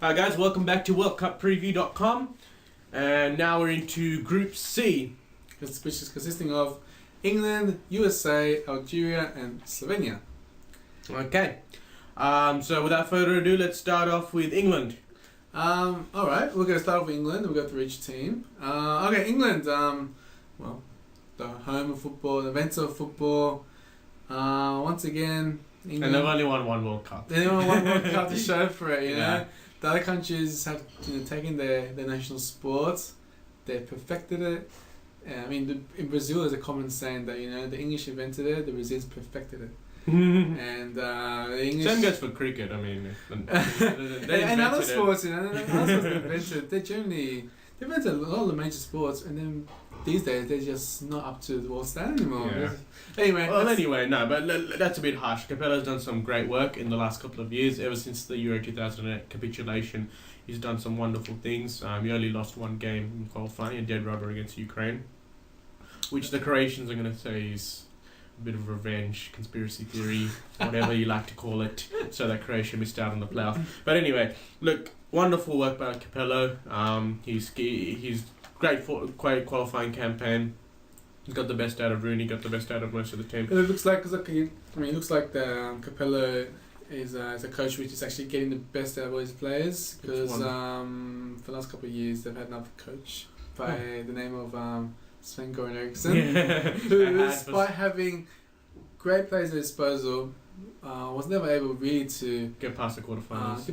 Hi guys, welcome back to WorldCupPreview.com, and now we're into Group C, which is consisting of England, USA, Algeria and Slovenia. Okay, so without further ado, let's start off with England. Alright, we're going to start with England. We'll go through each team. Okay, England, well, the home of football, the event of football. Once again, England. And they've only won one World Cup. They only won one World Cup to show for it, you know. Yeah. The other countries have taken their national sports, they've perfected it. I mean, in Brazil, there's a common saying that the English invented it, the Brazilians perfected it. And the English. Same goes for cricket. I mean, they and other invented sports, other sports they invented. They invented a lot of the major sports, and then these days they're just not up to the world standard anymore. Yeah. Anyway, no, but that's a bit harsh. Capello's done some great work in the last couple of years. Ever since the Euro 2008 capitulation, he's done some wonderful things. He only lost one game in qualifying, a dead rubber against Ukraine, which the Croatians are going to say is a bit of revenge, conspiracy theory, whatever you like to call it, so that Croatia missed out on the playoff. But anyway, look, wonderful work by Capello. He's great qualifying campaign. He's got the best out of Rooney, got the best out of most of the team. It looks like the Capello is a coach which is actually getting the best out of all his players, because for the last couple of years they've had another coach by the name of Sven Goran Eriksson, who, despite having great players at his disposal, was never able really to get past the quarterfinals.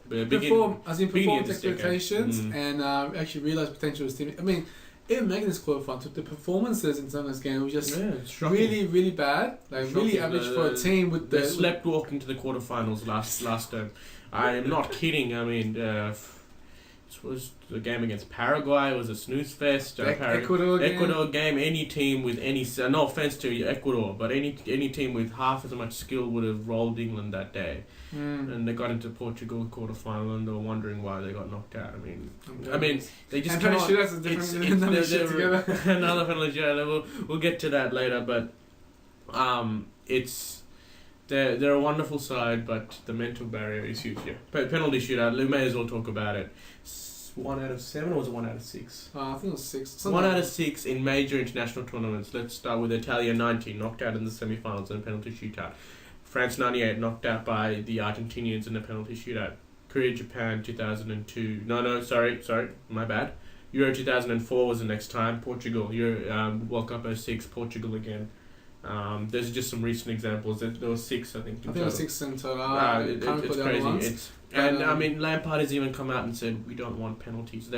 Perform to expectations and actually realise potential of his team. I mean, even making this quarterfinal, the performances in some of this game were just really, really bad. Really average for a team with they slept walking to the quarterfinals last term. I am not kidding. I mean, this was the game against Paraguay. It was a snooze fest. Ecuador game. Any team with any, no offense to Ecuador, but any team with half as much skill would have rolled England that day. And they got into Portugal quarterfinal, and they were wondering why they got knocked out. I mean, they just cannot. Another penalty shootout. We'll get to that later, but they're a wonderful side, but the mental barrier is huge. Yeah, but penalty shootout. We may as well talk about it. 1 out of 7, or was it 1 out of 6? I think it was 6. 1 out of 6 in major international tournaments. Let's start with Italia 90, knocked out in the semi-finals in a penalty shootout. France 98, knocked out by the Argentinians in a penalty shootout. Korea Japan 2002. Sorry, my bad. Euro 2004 was the next time. Portugal, World Cup 06, Portugal again. There's just some recent examples. There were 6, I think. I think there were 6 in total. It's crazy. I mean, Lampard has even come out and said we don't want penalties.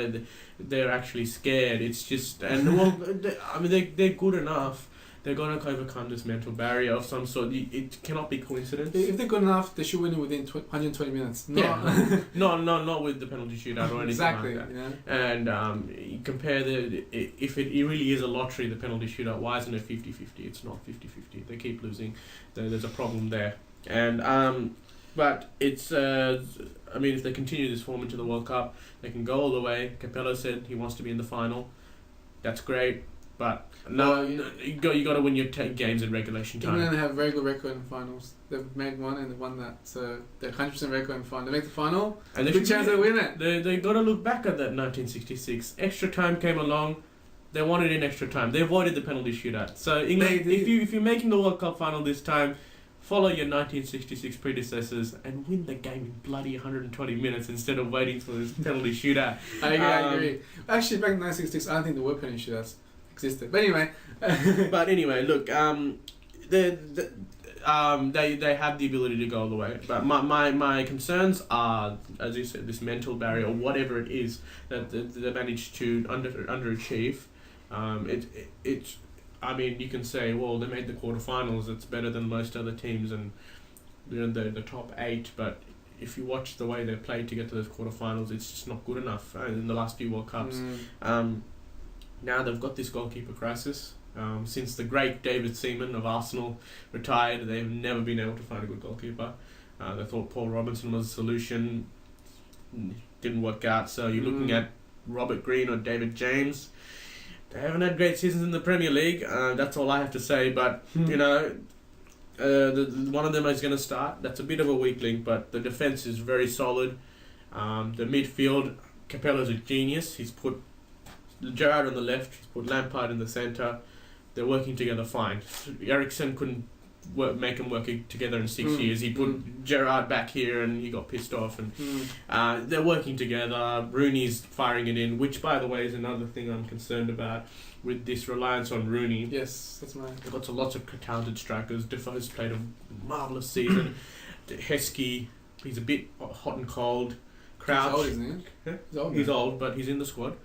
They're actually scared. It's just they're good enough. They're going to overcome this mental barrier of some sort. It cannot be coincidence. If they're good enough, they should win it within 120 minutes. Not with the penalty shootout or anything exactly, like that. And you compare if it really is a lottery, the penalty shootout, why isn't it 50-50? It's not 50-50. They keep losing. There's a problem there. And but it's if they continue this form into the World Cup, they can go all the way. Capello said he wants to be in the final. That's great. But you got to win your games in regulation time. England have a very good record in finals. They've made one and they've won that. So they're 100% record in final. They make the final, and good chance they win it. They got to look back at that 1966. Extra time came along. They won it in extra time. They avoided the penalty shootout. So England, if you're making the World Cup final this time, follow your 1966 predecessors and win the game in bloody 120 minutes instead of waiting for this penalty shootout. I agree. Actually, back in 1966, I don't think there were penalty shootouts existed. But anyway, look, they have the ability to go all the way. But my concerns are, as you said, this mental barrier or whatever it is that they managed to underachieve. You can say, well, they made the quarterfinals. It's better than most other teams, and the top 8. But if you watch the way they played to get to those quarterfinals, it's just not good enough in the last few World Cups. Now they've got this goalkeeper crisis. Since the great David Seaman of Arsenal retired, they've never been able to find a good goalkeeper. They thought Paul Robinson was a solution. Didn't work out. So you're looking at Robert Green or David James. They haven't had great seasons in the Premier League. That's all I have to say. But, one of them is going to start. That's a bit of a weak link, but the defence is very solid. The midfield, Capella's a genius. He's put Gerrard on the left, he's put Lampard in the centre. They're working together fine. Eriksen couldn't make them work together in 6 years. He put Gerrard back here and he got pissed off. And they're working together. Rooney's firing it in, which, by the way, is another thing I'm concerned about with this reliance on Rooney. Yes, that's mine. They've got lots of talented strikers. Defoe's played a marvellous season. Heskey, he's a bit hot and cold. Crouch, he's old, isn't he? Yeah? He's old, but he's in the squad.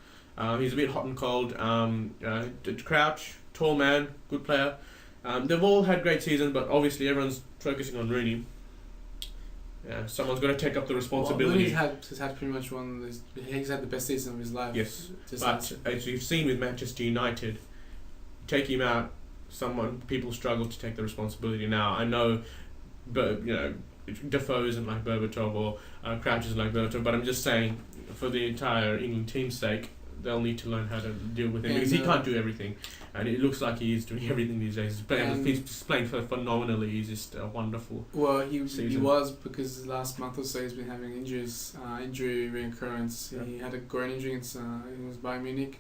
He's a bit hot and cold. Crouch, tall man, good player. They've all had great seasons, but obviously everyone's focusing on Rooney. Yeah, someone's got to take up the responsibility. Well, he's had pretty much he's had the best season of his life. Yes, but as you've seen with Manchester United, take him out, people struggle to take the responsibility now. I know, but Defoe isn't like Berbatov or Crouch isn't like Berbatov, but I'm just saying, for the entire England team's sake, they'll need to learn how to deal with him, because he can't do everything, and it looks like he is doing everything these days. He's playing phenomenally. He's just wonderful. Well, he was, because the last month or so he's been having injury reoccurrence. Yeah. He had a groin injury. It was Bayern Munich,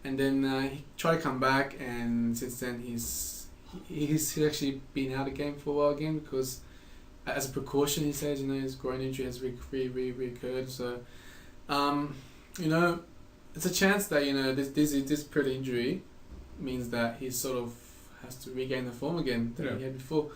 and then he tried to come back, and since then he's actually been out of the game for a while again, because as a precaution, he says, his groin injury has reoccurred. So, it's a chance that this pretty injury means that he sort of has to regain the form again that he had before.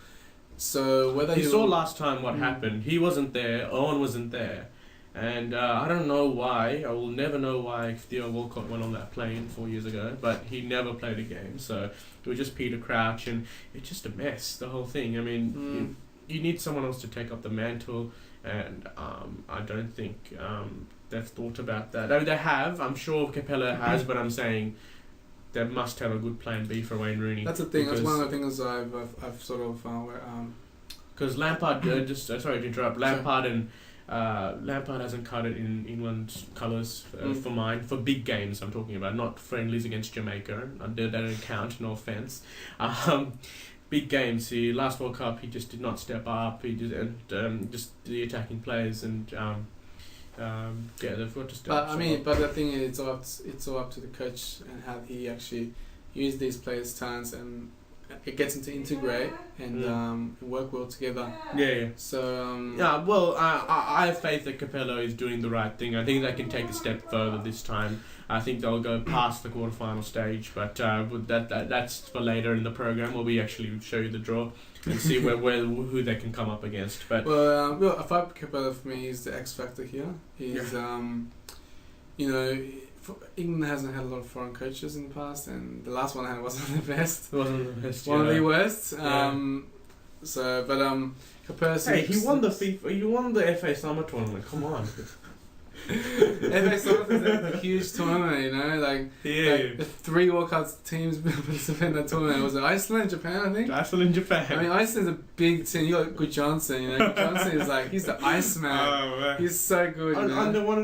So whether you saw last time what happened, he wasn't there, Owen wasn't there, and I don't know why. I will never know why Theo Walcott went on that plane 4 years ago, but he never played a game. So it was just Peter Crouch, and it's just a mess, the whole thing. I mean, you need someone else to take up the mantle, and I don't think they've thought about that. I mean, they have. I'm sure Capella has, but I'm saying they must have a good plan B for Wayne Rooney. That's the thing. That's one of the things I've sort of because Lampard sorry to interrupt. Lampard and Lampard hasn't cut it in England's colours for mine, for big games. I'm talking about, not friendlies against Jamaica. That don't count. No offence. Big games. Last World Cup, he just did not step up. He just the attacking players and. They've got to step. But the thing is, it's all up to the coach and how he actually uses these players' talents, and it gets them to integrate and work well together. Yeah. So I have faith that Capello is doing the right thing. I think they can take a step further this time. I think they'll go past the quarterfinal stage, but that's for later in the program, where we actually show you the draw and see who they can come up against. But Fabio Capello for me is the X factor here. He's England hasn't had a lot of foreign coaches in the past, and the last one I had wasn't the best. It wasn't the best. One of the worst. Capello. Hey, he won the FA Summer Tournament. Come on. FA Summer is a huge tournament, like the 3 World Cup teams participate in that tournament. Was it Iceland and Japan, I think? Iceland and Japan. I mean, Iceland's a big team. You got Good Johnson, Good Johnson is he's the Iceman. Oh, man. He's so good. Under one